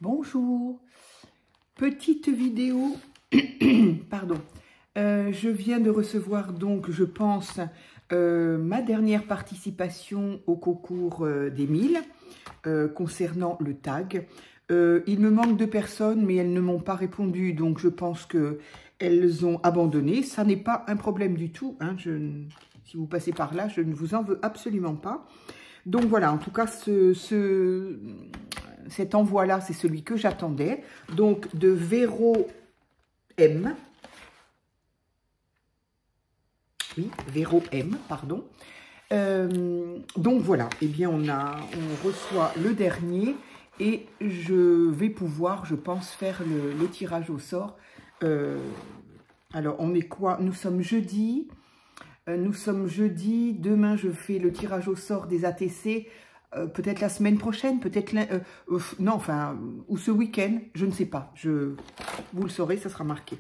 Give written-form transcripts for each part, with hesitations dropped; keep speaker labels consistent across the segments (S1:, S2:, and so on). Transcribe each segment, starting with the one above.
S1: Bonjour, petite vidéo, pardon, je viens de recevoir donc, je pense, ma dernière participation au concours des 1000 concernant le tag. Il me manque 2 personnes, mais elles ne m'ont pas répondu, donc je pense qu'elles ont abandonné. Ça n'est pas un problème du tout, hein, si vous passez par là, je ne vous en veux absolument pas. Donc voilà, en tout cas, cet envoi-là, c'est celui que j'attendais. Donc, de Véro M. Oui, Véro M, pardon. Donc voilà, eh bien, on reçoit le dernier et je vais pouvoir, je pense, faire le tirage au sort. Alors, on est quoi? Nous sommes jeudi. Demain je fais le tirage au sort des ATC, peut-être la semaine prochaine, peut-être, non, enfin, ou ce week-end, je ne sais pas, vous le saurez, ça sera marqué.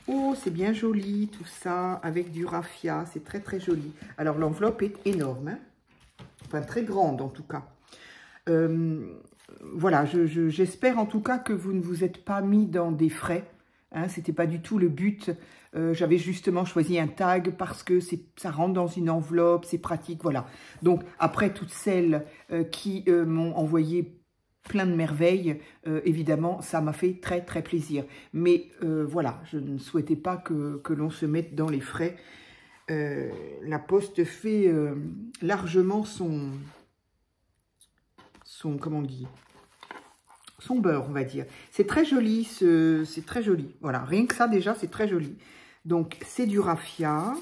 S1: Oh, c'est bien joli tout ça, avec du raffia, c'est très très joli. Alors l'enveloppe est énorme, hein, enfin très grande en tout cas. Voilà, j'espère en tout cas que vous ne vous êtes pas mis dans des frais. Hein, c'était pas du tout le but. J'avais justement choisi un tag parce que ça rentre dans une enveloppe, c'est pratique, voilà. Donc, après, toutes celles qui m'ont envoyé plein de merveilles, évidemment, ça m'a fait très, très plaisir. Mais voilà, je ne souhaitais pas que l'on se mette dans les frais. La Poste fait largement comment on dit, son beurre, on va dire. C'est très joli, c'est très joli. Voilà, rien que ça, déjà, c'est très joli. Donc, c'est du raffia.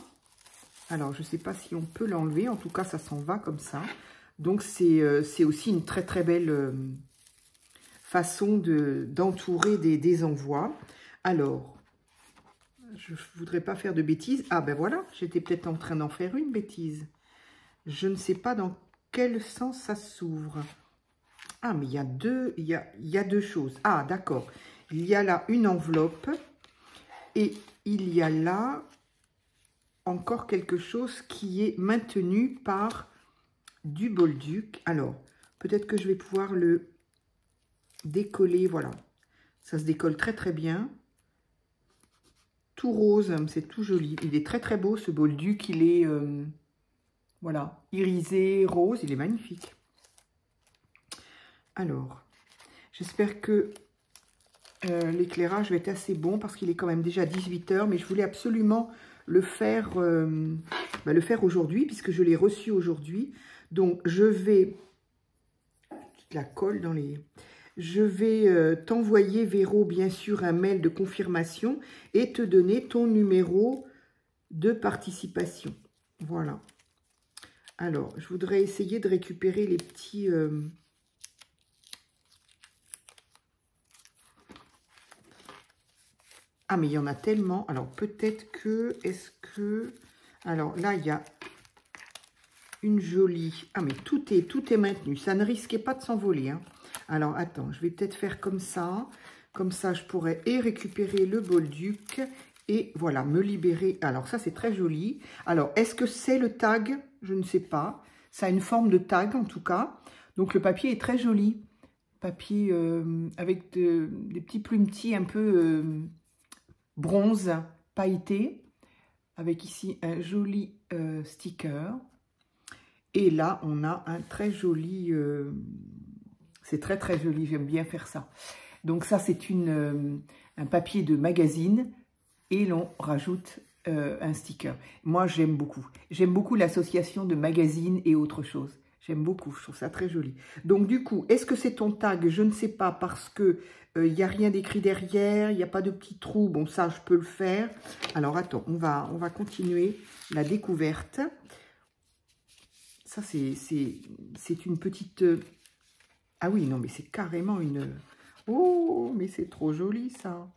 S1: Alors, je ne sais pas si on peut l'enlever. En tout cas, ça s'en va comme ça. Donc, c'est aussi une très, très belle façon d'entourer des envois. Alors, je ne voudrais pas faire de bêtises. Ah, ben voilà, j'étais peut-être en train d'en faire une bêtise. Je ne sais pas dans quel sens ça s'ouvre. Ah, mais il y a deux choses. Ah, d'accord. Il y a là une enveloppe et il y a là encore quelque chose qui est maintenu par du bolduc. Alors, peut-être que je vais pouvoir le décoller. Voilà. Ça se décolle très, très bien. Tout rose, c'est tout joli. Il est très, très beau, ce bolduc. Il est, voilà, irisé, rose. Il est magnifique. Alors, j'espère que l'éclairage va être assez bon parce qu'il est quand même déjà 18 h, mais je voulais absolument le faire aujourd'hui puisque je l'ai reçu aujourd'hui. Donc, je vais... la colle dans les... Je vais t'envoyer, Véro, bien sûr, un mail de confirmation et te donner ton numéro de participation. Voilà. Alors, je voudrais essayer de récupérer les petits... Ah, mais il y en a tellement. Alors, peut-être que... Est-ce que... Alors, là, il y a une jolie... Ah, mais tout est maintenu. Ça ne risquait pas de s'envoler. Hein. Alors, attends. Je vais peut-être faire comme ça. Comme ça, je pourrais récupérer le bolduc. Et voilà, me libérer. Alors, ça, c'est très joli. Alors, est-ce que c'est le tag? Je ne sais pas. Ça a une forme de tag, en tout cas. Donc, le papier est très joli. Papier avec des petits plumetis un peu... bronze pailleté, avec ici un joli sticker. Et là, on a un très joli... c'est très, très joli, j'aime bien faire ça. Donc ça, c'est un papier de magazine et l'on rajoute un sticker. Moi, j'aime beaucoup. J'aime beaucoup l'association de magazines et autre chose. J'aime beaucoup, je trouve ça très joli. Donc du coup, est-ce que c'est ton tag? Je ne sais pas parce que il n'y a rien d'écrit derrière, il n'y a pas de petits trous. Bon, ça, je peux le faire. Alors, attends, on va continuer la découverte. Ça, c'est une petite... Ah oui, non, mais c'est carrément une... Oh, mais c'est trop joli, ça.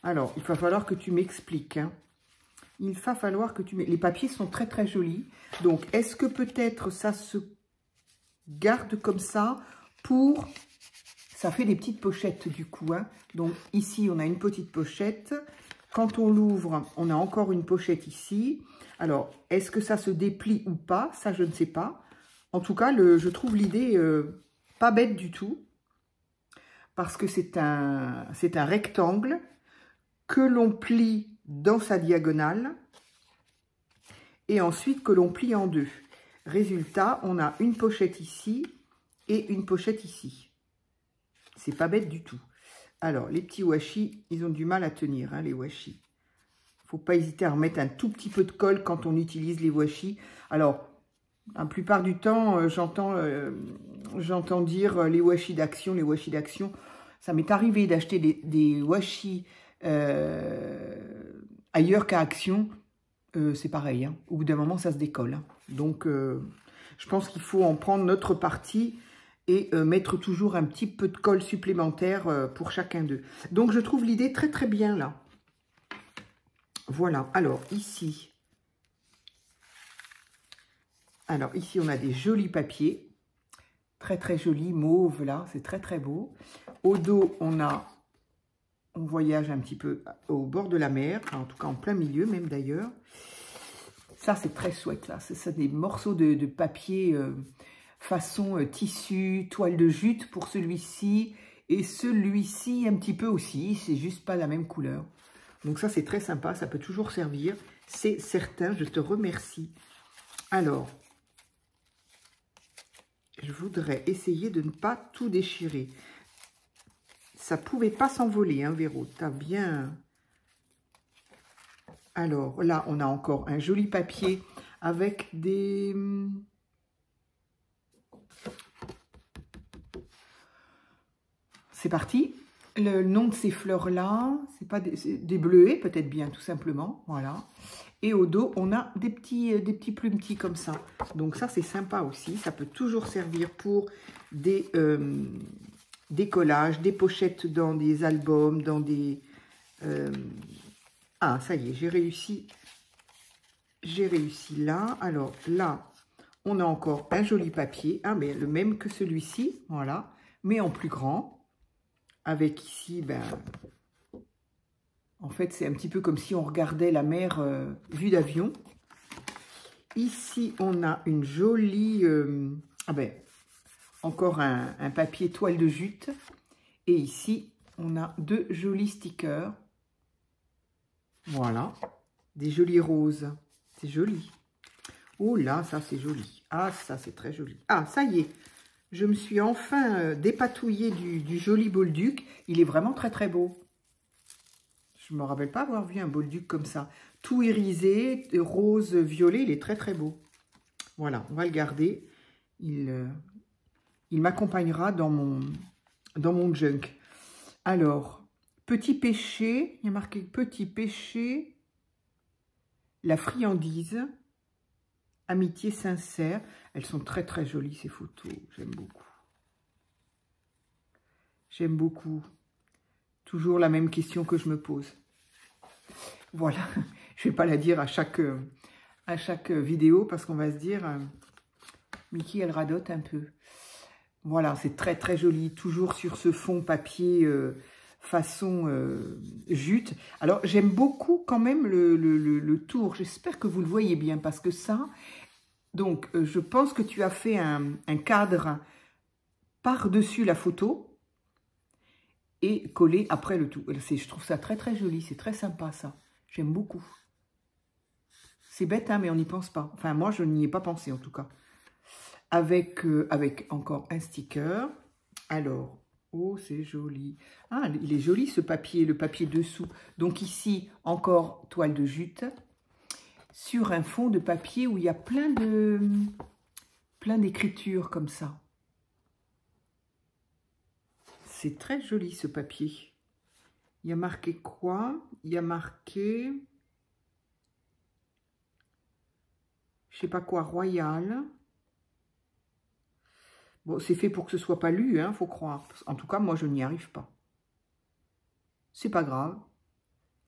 S1: Alors, il va falloir que tu m'expliques. Hein. Il va falloir que tu... Les papiers sont très, très jolis. Donc, est-ce que peut-être ça se garde comme ça pour... Ça fait des petites pochettes du coup. Hein. Donc ici, on a une petite pochette. Quand on l'ouvre, on a encore une pochette ici. Alors, est-ce que ça se déplie ou pas? Ça, je ne sais pas. En tout cas, je trouve l'idée pas bête du tout. parce que c'est un rectangle que l'on plie dans sa diagonale et ensuite que l'on plie en deux. Résultat, on a une pochette ici et une pochette ici. C'est pas bête du tout. Alors, les petits washi, ils ont du mal à tenir, hein, les washi. Faut pas hésiter à remettre un tout petit peu de colle quand on utilise les washi. Alors, la plupart du temps, j'entends dire les washi d'Action, les washi d'Action. Ça m'est arrivé d'acheter des washi ailleurs qu'à Action. C'est pareil, hein. Au bout d'un moment, ça se décolle. Hein. Donc, je pense qu'il faut en prendre notre parti et mettre toujours un petit peu de colle supplémentaire pour chacun d'eux. Donc, je trouve l'idée très, très bien, là. Voilà. Alors, ici, on a des jolis papiers. Très, très jolis, mauve, là. C'est très, très beau. Au dos, on voyage un petit peu au bord de la mer, en tout cas en plein milieu même d'ailleurs. Ça, c'est très chouette, là. C'est des morceaux de papier façon tissu, toile de jute pour celui-ci. Et celui-ci un petit peu aussi, c'est juste pas la même couleur. Donc ça, c'est très sympa, ça peut toujours servir. C'est certain, je te remercie. Alors, je voudrais essayer de ne pas tout déchirer. Ça pouvait pas s'envoler, hein, Véro. T'as bien... Alors, là, on a encore un joli papier avec des... C'est parti. Le nom de ces fleurs-là, c'est pas des bleuets, peut-être bien, tout simplement. Voilà. Et au dos, on a des petits plumetis comme ça. Donc ça, c'est sympa aussi. Ça peut toujours servir pour des collages, des pochettes dans des albums, dans des... Ah, ça y est, j'ai réussi. J'ai réussi là. Alors là, on a encore un joli papier. Ah, mais le même que celui-ci. Voilà. Mais en plus grand. Avec ici, ben, en fait, c'est un petit peu comme si on regardait la mer vue d'avion. Ici, on a une jolie... ah ben, encore un papier toile de jute. Et ici, on a deux jolis stickers. Voilà. Des jolis roses. C'est joli. Oh là, ça, c'est joli. Ah, ça, c'est très joli. Ah, ça y est. Je me suis enfin dépatouillée du joli Bolduc. Il est vraiment très, très beau. Je ne me rappelle pas avoir vu un Bolduc comme ça. Tout irisé, rose, violet. Il est très, très beau. Voilà, on va le garder. Il m'accompagnera dans mon junk. Alors, petit péché. Il y a marqué petit péché. La friandise. Amitié sincère. Elles sont très, très jolies, ces photos. J'aime beaucoup. J'aime beaucoup. Toujours la même question que je me pose. Voilà. Je ne vais pas la dire à chaque vidéo parce qu'on va se dire, Mickey, elle radote un peu. Voilà, c'est très, très joli. Toujours sur ce fond papier façon jute. Alors, j'aime beaucoup quand même le tour. J'espère que vous le voyez bien parce que ça... Donc, je pense que tu as fait un cadre par-dessus la photo et collé après le tout. Je trouve ça très, très joli. C'est très sympa, ça. J'aime beaucoup. C'est bête, hein, mais on n'y pense pas. Enfin, moi, je n'y ai pas pensé, en tout cas. Avec encore un sticker. Alors, oh, c'est joli. Ah, il est joli, ce papier, le papier dessous. Donc, ici, encore toile de jute. Sur un fond de papier où il y a plein d'écritures comme ça. C'est très joli ce papier. Il y a marqué quoi? Il y a marqué, je sais pas quoi, Royal. Bon, c'est fait pour que ce soit pas lu, hein, faut croire. En tout cas, moi, je n'y arrive pas. C'est pas grave.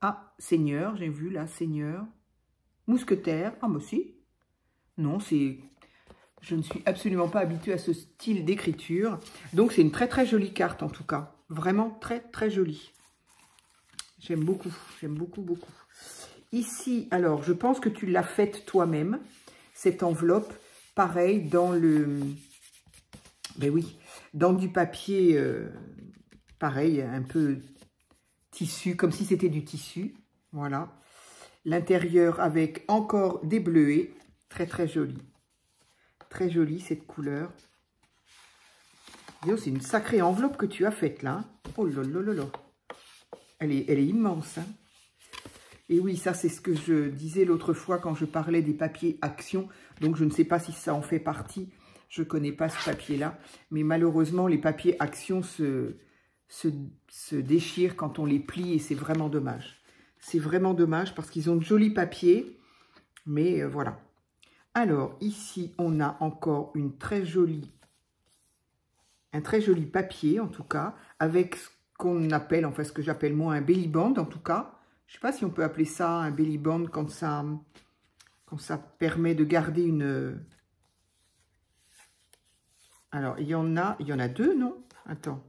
S1: Ah, Seigneur, j'ai vu là, Seigneur. Mousquetaire, ah moi aussi. Non, c'est... Je ne suis absolument pas habituée à ce style d'écriture. Donc, c'est une très, très jolie carte, en tout cas. Vraiment très, très jolie. J'aime beaucoup, beaucoup. Ici, alors, je pense que tu l'as faite toi-même, cette enveloppe. Pareil, dans le... Ben oui, dans du papier pareil, un peu tissu, comme si c'était du tissu. Voilà. L'intérieur avec encore des bleuets. Très, très joli. Très jolie cette couleur. C'est une sacrée enveloppe que tu as faite là. Oh là là là là. Elle est immense. Hein. Et oui, ça c'est ce que je disais l'autre fois quand je parlais des papiers Action. Donc je ne sais pas si ça en fait partie. Je ne connais pas ce papier-là. Mais malheureusement, les papiers Action se déchirent quand on les plie et c'est vraiment dommage. C'est vraiment dommage parce qu'ils ont de jolis papiers. Mais voilà. Alors, ici, on a encore un très joli papier, en tout cas, avec ce qu'on appelle, enfin, ce que j'appelle moi un belly band, en tout cas. Je ne sais pas si on peut appeler ça un belly band quand ça permet de garder une... Alors, il y en a deux, non? Attends.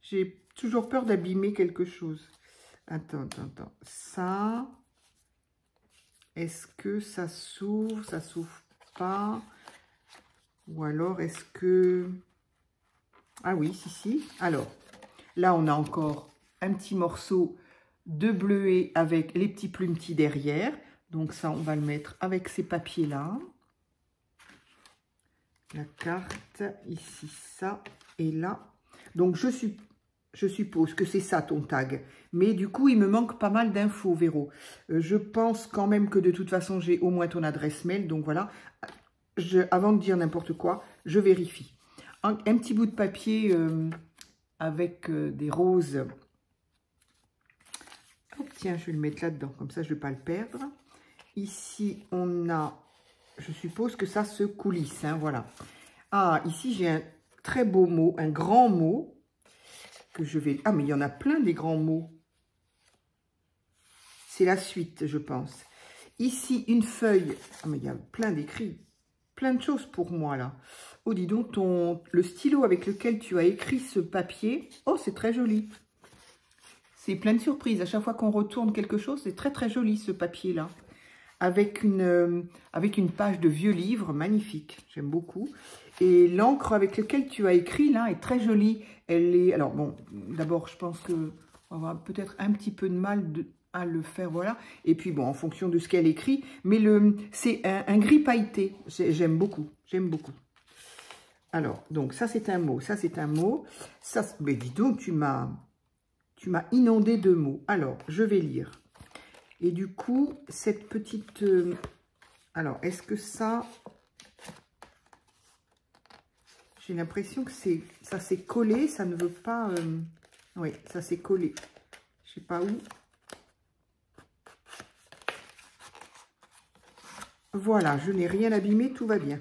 S1: J'ai toujours peur d'abîmer quelque chose. Attends. Ça, est-ce que ça s'ouvre? Ça s'ouvre pas? Ou alors, est-ce que... Ah oui, si. Alors, là, on a encore un petit morceau de bleuet avec les petits plumetis derrière. Donc ça, on va le mettre avec ces papiers-là. La carte, ici, ça, et là. Donc, je suppose que c'est ça ton tag. Mais du coup, il me manque pas mal d'infos, Véro. Je pense quand même que de toute façon, j'ai au moins ton adresse mail. Donc voilà, avant de dire n'importe quoi, je vérifie. Un petit bout de papier avec des roses. Oh, tiens, je vais le mettre là-dedans. Comme ça, je ne vais pas le perdre. Ici, on a... Je suppose que ça se coulisse. Hein, voilà. Ah, ici, j'ai un très beau mot, un grand mot. Que je vais... Ah, mais il y en a plein des grands mots. C'est la suite, je pense. Ici, une feuille. Ah, mais il y a plein d'écrits. Plein de choses pour moi, là. Oh, dis donc, le stylo avec lequel tu as écrit ce papier. Oh, c'est très joli. C'est plein de surprises. À chaque fois qu'on retourne quelque chose, c'est très, très joli, ce papier-là. Avec une page de vieux livre, magnifique. J'aime beaucoup. Et l'encre avec laquelle tu as écrit, là, est très jolie. Elle est... Alors, bon, d'abord, je pense qu'on va avoir peut-être un petit peu de mal à le faire, voilà. Et puis, bon, en fonction de ce qu'elle écrit. Mais c'est un gris pailleté. J'aime beaucoup. J'aime beaucoup. Alors, donc, ça, c'est un mot. Ça, c'est un mot. Ça, mais dis donc, tu m'as inondé de mots. Alors, je vais lire. Et du coup, cette petite... alors, est-ce que ça... J'ai l'impression que ça s'est collé, ça ne veut pas... oui, ça s'est collé. Je ne sais pas où. Voilà, je n'ai rien abîmé, tout va bien.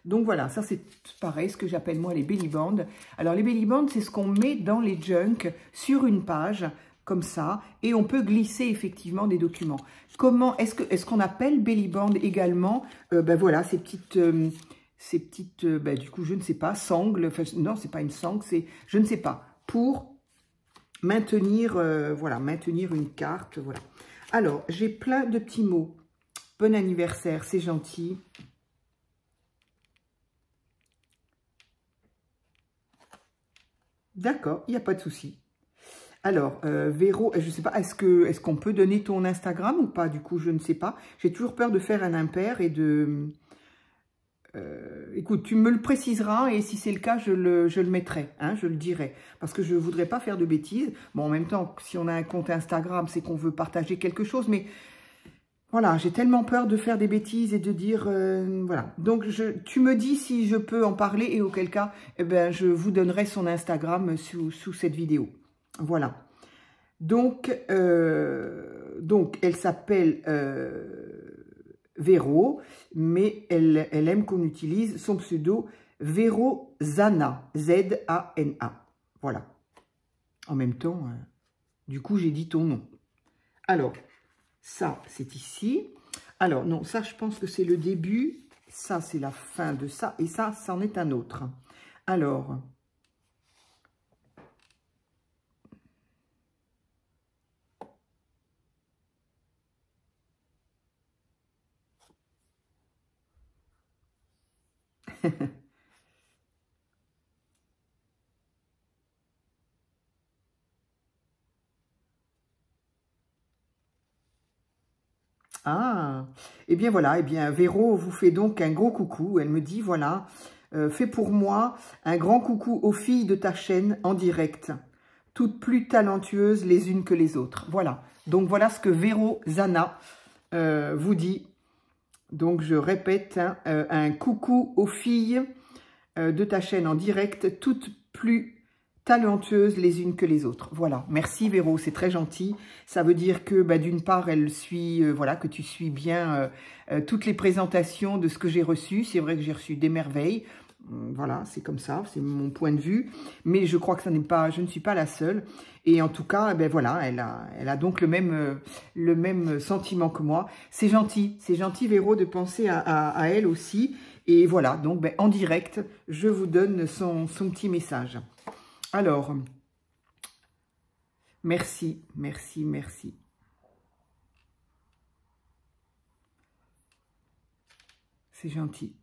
S1: Donc voilà, ça c'est pareil, ce que j'appelle moi les belly bands. Alors les belly bands, c'est ce qu'on met dans les junk sur une page, comme ça, et on peut glisser effectivement des documents. Comment est-ce qu'on appelle belly band également ben voilà, ces petites ben du coup, je ne sais pas, sangles, enfin, non, c'est pas une sangle, c'est, je ne sais pas, pour maintenir, voilà, maintenir une carte, voilà. Alors, j'ai plein de petits mots. Bon anniversaire, c'est gentil. D'accord, il n'y a pas de souci. Alors, Véro, je ne sais pas, est-ce qu'on peut donner ton Instagram ou pas? Du coup, je ne sais pas. J'ai toujours peur de faire un impair et de... écoute, tu me le préciseras et si c'est le cas, je le mettrai, hein, je le dirai. Parce que je ne voudrais pas faire de bêtises. Bon, en même temps, si on a un compte Instagram, c'est qu'on veut partager quelque chose, mais... Voilà, j'ai tellement peur de faire des bêtises et de dire... voilà. Donc, tu me dis si je peux en parler et auquel cas, eh ben, je vous donnerai son Instagram sous cette vidéo. Voilà. Donc elle s'appelle Véro, mais elle aime qu'on utilise son pseudo Véro Zana, Z-A-N-A. Voilà. En même temps, du coup, j'ai dit ton nom. Alors... ça, c'est ici. Alors, non, ça, je pense que c'est le début. Ça, c'est la fin de ça. Et ça, c'en est un autre. Alors... Ah, eh bien voilà, eh bien Véro vous fait donc un gros coucou. Elle me dit, voilà, fais pour moi un grand coucou aux filles de ta chaîne en direct, toutes plus talentueuses les unes que les autres. Voilà, donc voilà ce que Véro Zana vous dit. Donc je répète, hein, un coucou aux filles de ta chaîne en direct, toutes plus talentueuses les unes que les autres. Voilà, merci Véro, c'est très gentil. Ça veut dire que bah, d'une part, elle suit, voilà, que tu suis bien toutes les présentations de ce que j'ai reçu. C'est vrai que j'ai reçu des merveilles. Voilà, c'est comme ça, c'est mon point de vue. Mais je crois que ça n'est pas, je ne suis pas la seule. Et en tout cas, ben voilà, elle a donc le même sentiment que moi. C'est gentil Véro de penser à elle aussi. Et voilà, donc ben, en direct, je vous donne son petit message. Alors, merci, merci, merci. C'est gentil.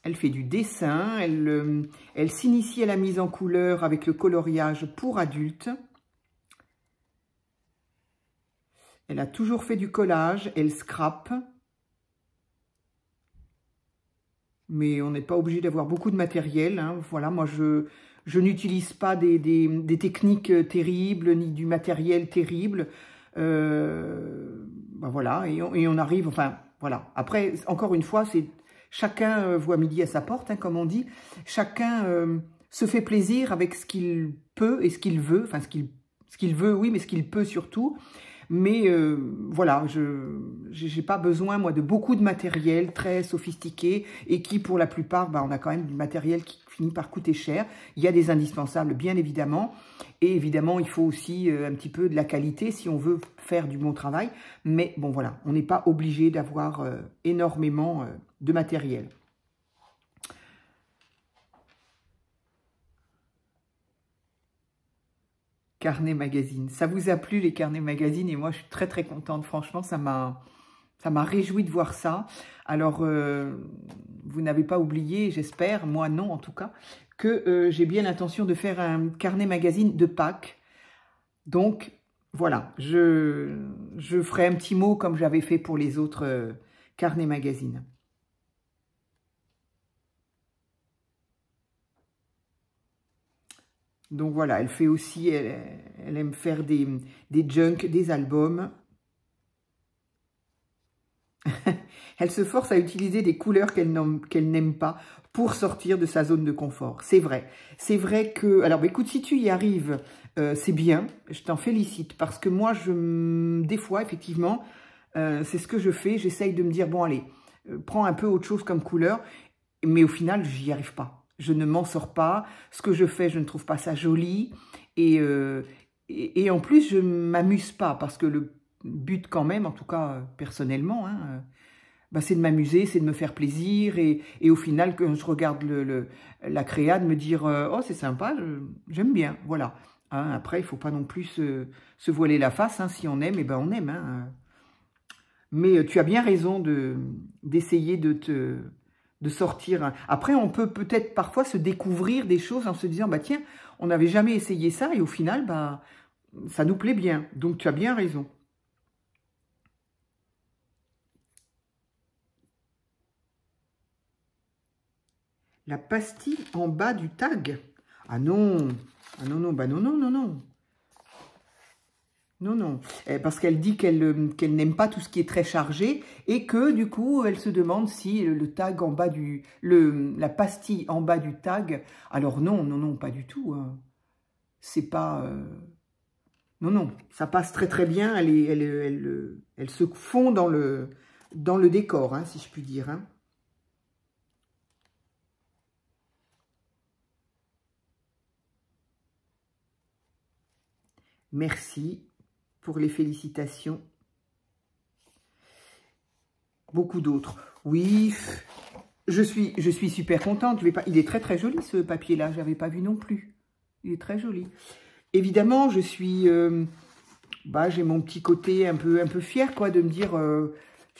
S1: Elle fait du dessin, elle s'initie à la mise en couleur avec le coloriage pour adultes. Elle a toujours fait du collage, elle scrape. Mais on n'est pas obligé d'avoir beaucoup de matériel. Hein. Voilà, moi, je n'utilise pas des techniques terribles, ni du matériel terrible. Ben voilà, et on arrive, enfin, voilà. Après, encore une fois, c'est chacun voit midi à sa porte, hein, comme on dit. Chacun se fait plaisir avec ce qu'il peut et ce qu'il veut. Enfin, ce qu'il veut, oui, mais ce qu'il peut surtout. Mais voilà, je n'ai pas besoin, moi, de beaucoup de matériel très sophistiqué et qui, pour la plupart, bah, on a quand même du matériel qui finit par coûter cher. Il y a des indispensables, bien évidemment. Et évidemment, il faut aussi un petit peu de la qualité si on veut faire du bon travail. Mais bon, voilà, on n'est pas obligé d'avoir énormément de matériel. Carnet magazine. Ça vous a plu les carnets magazine? Et moi, je suis très très contente. Franchement, ça m'a réjoui de voir ça. Alors, vous n'avez pas oublié, j'espère, moi non en tout cas, que j'ai bien l'intention de faire un carnet magazine de Pâques. Donc, voilà, je ferai un petit mot comme j'avais fait pour les autres carnets magazine. Donc voilà, elle fait aussi, elle aime faire des junk, des albums. Elle se force à utiliser des couleurs qu'elle n'aime pas pour sortir de sa zone de confort. C'est vrai. C'est vrai que... Alors, écoute, si tu y arrives, c'est bien. Je t'en félicite. Parce que moi, des fois, effectivement, c'est ce que je fais. J'essaye de me dire, bon, allez, prends un peu autre chose comme couleur. Mais au final, j'y arrive pas. Je ne m'en sors pas. Ce que je fais, je ne trouve pas ça joli. Et en plus, je ne m'amuse pas. Parce que le but quand même, en tout cas personnellement, hein, bah, c'est de m'amuser, c'est de me faire plaisir. Et au final, quand je regarde la créa, de me dire « Oh, c'est sympa, j'aime bien. » Voilà. Hein, après, il ne faut pas non plus se voiler la face. Hein, si on aime, eh ben on aime. Hein. Mais tu as bien raison d'essayer de sortir. Après, on peut peut-être parfois se découvrir des choses en se disant, bah tiens, on n'avait jamais essayé ça et au final, bah, ça nous plaît bien. Donc, tu as bien raison. La pastille en bas du tag. Ah non, ah non, non, bah non, non, non, non. Non, non, parce qu'elle dit qu'elle n'aime pas tout ce qui est très chargé et que du coup, elle se demande si le tag en bas la pastille en bas du tag, alors non, non, non, pas du tout. Hein. C'est pas... Non, non, ça passe très très bien, elle se fond dans le décor, hein, si je puis dire. Hein. Merci pour les félicitations. Beaucoup d'autres. Oui, je suis super contente. Il est très très joli ce papier-là, je n'avais pas vu non plus. Il est très joli. Évidemment, je suis... j'ai mon petit côté un peu fier, quoi, de me dire...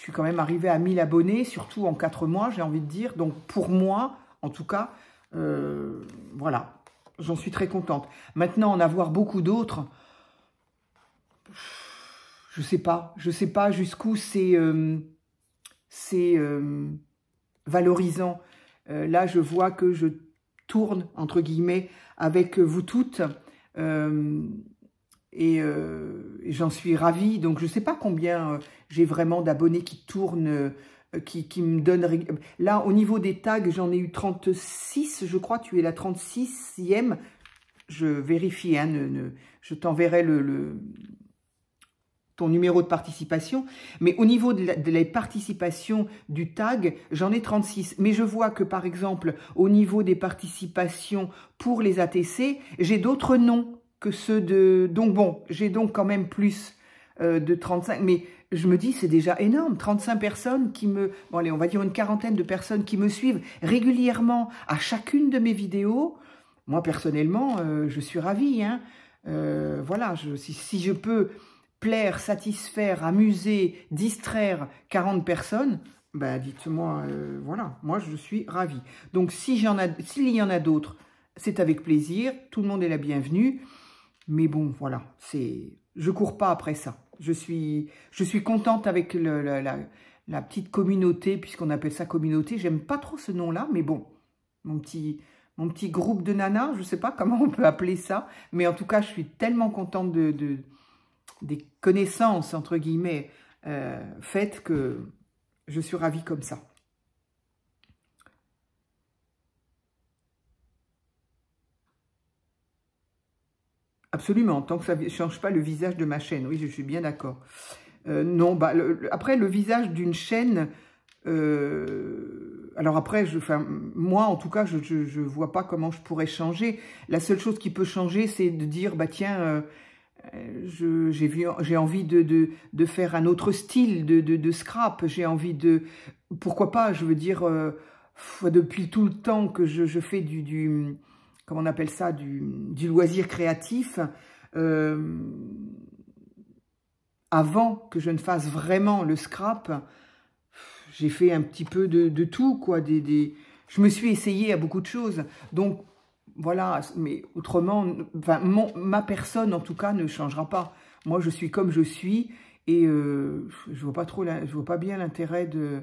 S1: je suis quand même arrivée à 1000 abonnés, surtout en 4 mois, j'ai envie de dire. Donc, pour moi, en tout cas, voilà, j'en suis très contente. Maintenant, en avoir beaucoup d'autres, je sais pas jusqu'où c'est valorisant. Là, je vois que je tourne, entre guillemets, avec vous toutes, et j'en suis ravie. Donc, je sais pas combien j'ai vraiment d'abonnés qui tournent, qui me donnent... Là, au niveau des tags, j'en ai eu 36, je crois. Tu es la 36e. Je vérifie, hein, je t'enverrai ton numéro de participation, mais au niveau de la participation du tag, j'en ai 36. Mais je vois que, par exemple, au niveau des participations pour les ATC, j'ai d'autres noms que ceux de... Donc bon, j'ai donc quand même plus de 35, mais je me dis, c'est déjà énorme, 35 personnes qui me... Bon allez, on va dire une quarantaine de personnes qui me suivent régulièrement à chacune de mes vidéos. Moi, personnellement, je suis ravie, hein. Voilà, si je peux... plaire, satisfaire, amuser, distraire 40 personnes, ben dites-moi, voilà, moi je suis ravie. Donc s'il y en a d'autres, c'est avec plaisir, tout le monde est la bienvenue, mais bon, voilà, je cours pas après ça. Je suis contente avec la petite communauté, puisqu'on appelle ça communauté, j'aime pas trop ce nom-là, mais bon, mon petit groupe de nanas, je sais pas comment on peut appeler ça, mais en tout cas, je suis tellement contente des connaissances, entre guillemets, faites que je suis ravie comme ça. Absolument, tant que ça ne change pas le visage de ma chaîne. Oui, je suis bien d'accord. Non, bah, après, le visage d'une chaîne... alors après, moi, en tout cas, je ne vois pas comment je pourrais changer. La seule chose qui peut changer, c'est de dire, bah tiens... j'ai envie de faire un autre style de scrap, j'ai envie de... Pourquoi pas, je veux dire, depuis tout le temps que je fais comment on appelle ça, du loisir créatif, avant que je ne fasse vraiment le scrap, j'ai fait un petit peu de tout, quoi, je me suis essayée à beaucoup de choses, donc voilà, mais autrement, enfin, ma personne, en tout cas, ne changera pas. Moi, je suis comme je suis et je vois pas bien l'intérêt de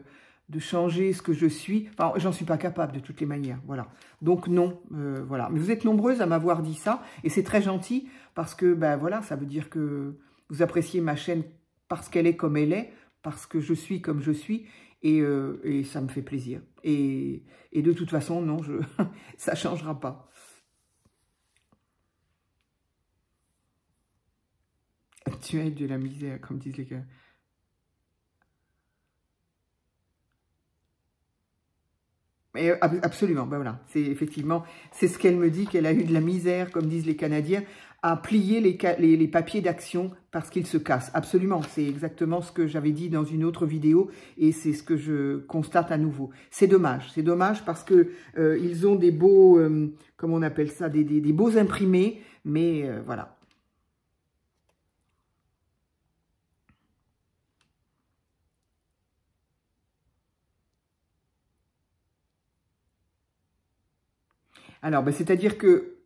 S1: changer ce que je suis. Enfin, j'en suis pas capable de toutes les manières, voilà. Donc non, voilà. Mais vous êtes nombreuses à m'avoir dit ça et c'est très gentil parce que, ben voilà, ça veut dire que vous appréciez ma chaîne parce qu'elle est comme elle est, parce que je suis comme je suis et ça me fait plaisir. Et de toute façon, non, ça changera pas. Tu es de la misère, comme disent les gars. Et absolument, ben voilà, c'est effectivement, c'est ce qu'elle me dit, qu'elle a eu de la misère, comme disent les Canadiens, à plier les papiers d'action parce qu'ils se cassent. Absolument, c'est exactement ce que j'avais dit dans une autre vidéo et c'est ce que je constate à nouveau. C'est dommage parce que ils ont des beaux, comment on appelle ça, des beaux imprimés, mais voilà. Alors, ben, c'est-à-dire que,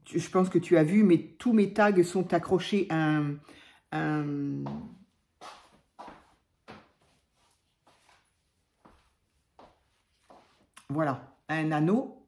S1: je pense que tu as vu, mais tous mes tags sont accrochés à voilà, un anneau.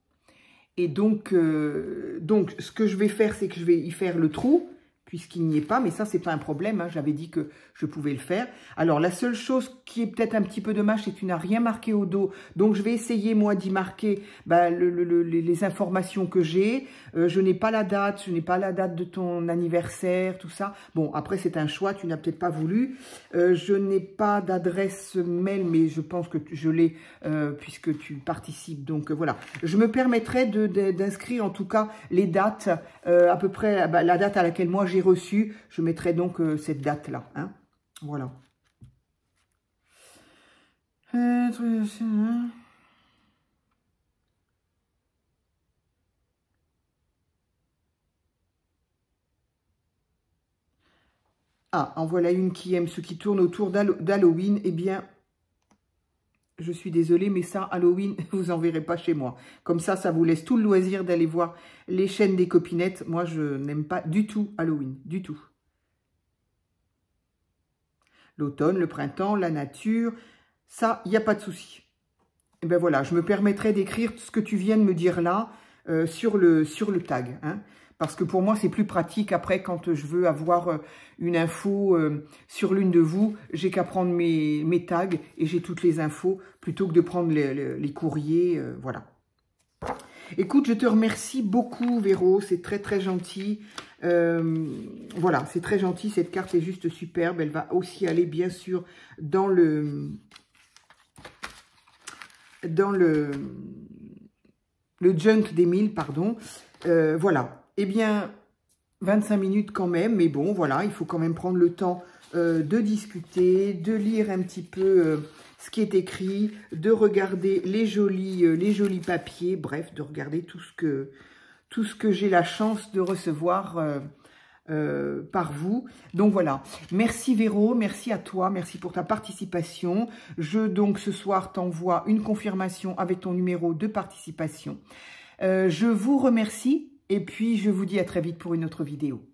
S1: Et donc, ce que je vais faire, c'est que je vais y faire le trou, puisqu'il n'y est pas, mais ça, c'est pas un problème, hein, j'avais dit que je pouvais le faire. Alors, la seule chose qui est peut-être un petit peu dommage, c'est que tu n'as rien marqué au dos. Donc, je vais essayer, moi, d'y marquer les informations que j'ai. Je n'ai pas la date, de ton anniversaire, tout ça. Bon, après, c'est un choix, tu n'as peut-être pas voulu. Je n'ai pas d'adresse mail, mais je pense que je l'ai, puisque tu participes. Donc, voilà. Je me permettrai d'inscrire, en tout cas, les dates, à peu près, la date à laquelle moi j'ai reçu, je mettrai donc cette date-là. Hein, voilà. Ah, en voilà une qui aime ce qui tourne autour d'Halloween. Eh bien, Je suis désolée, mais ça, Halloween, vous en verrez pas chez moi. Comme ça vous laisse tout le loisir d'aller voir les chaînes des copinettes. Moi, je n'aime pas du tout Halloween, du tout. L'automne, le printemps, la nature, ça, il n'y a pas de souci. Et ben voilà, je me permettrai d'écrire ce que tu viens de me dire là sur le tag. Hein, parce que pour moi, c'est plus pratique. Après, quand je veux avoir une info sur l'une de vous, j'ai qu'à prendre mes tags et j'ai toutes les infos plutôt que de prendre les courriers. Voilà. Écoute, je te remercie beaucoup, Véro. C'est très, très gentil. Voilà, c'est très gentil. Cette carte est juste superbe. Elle va aussi aller, bien sûr, dans le junk des 1000, pardon. Voilà. Eh bien, 25 minutes quand même, mais bon, voilà, il faut quand même prendre le temps de discuter, de lire un petit peu ce qui est écrit, de regarder les jolis papiers, bref, de regarder tout ce que j'ai la chance de recevoir par vous. Donc voilà, merci Véro, merci à toi, merci pour ta participation. Donc ce soir t'envoie une confirmation avec ton numéro de participation. Je vous remercie et puis je vous dis à très vite pour une autre vidéo.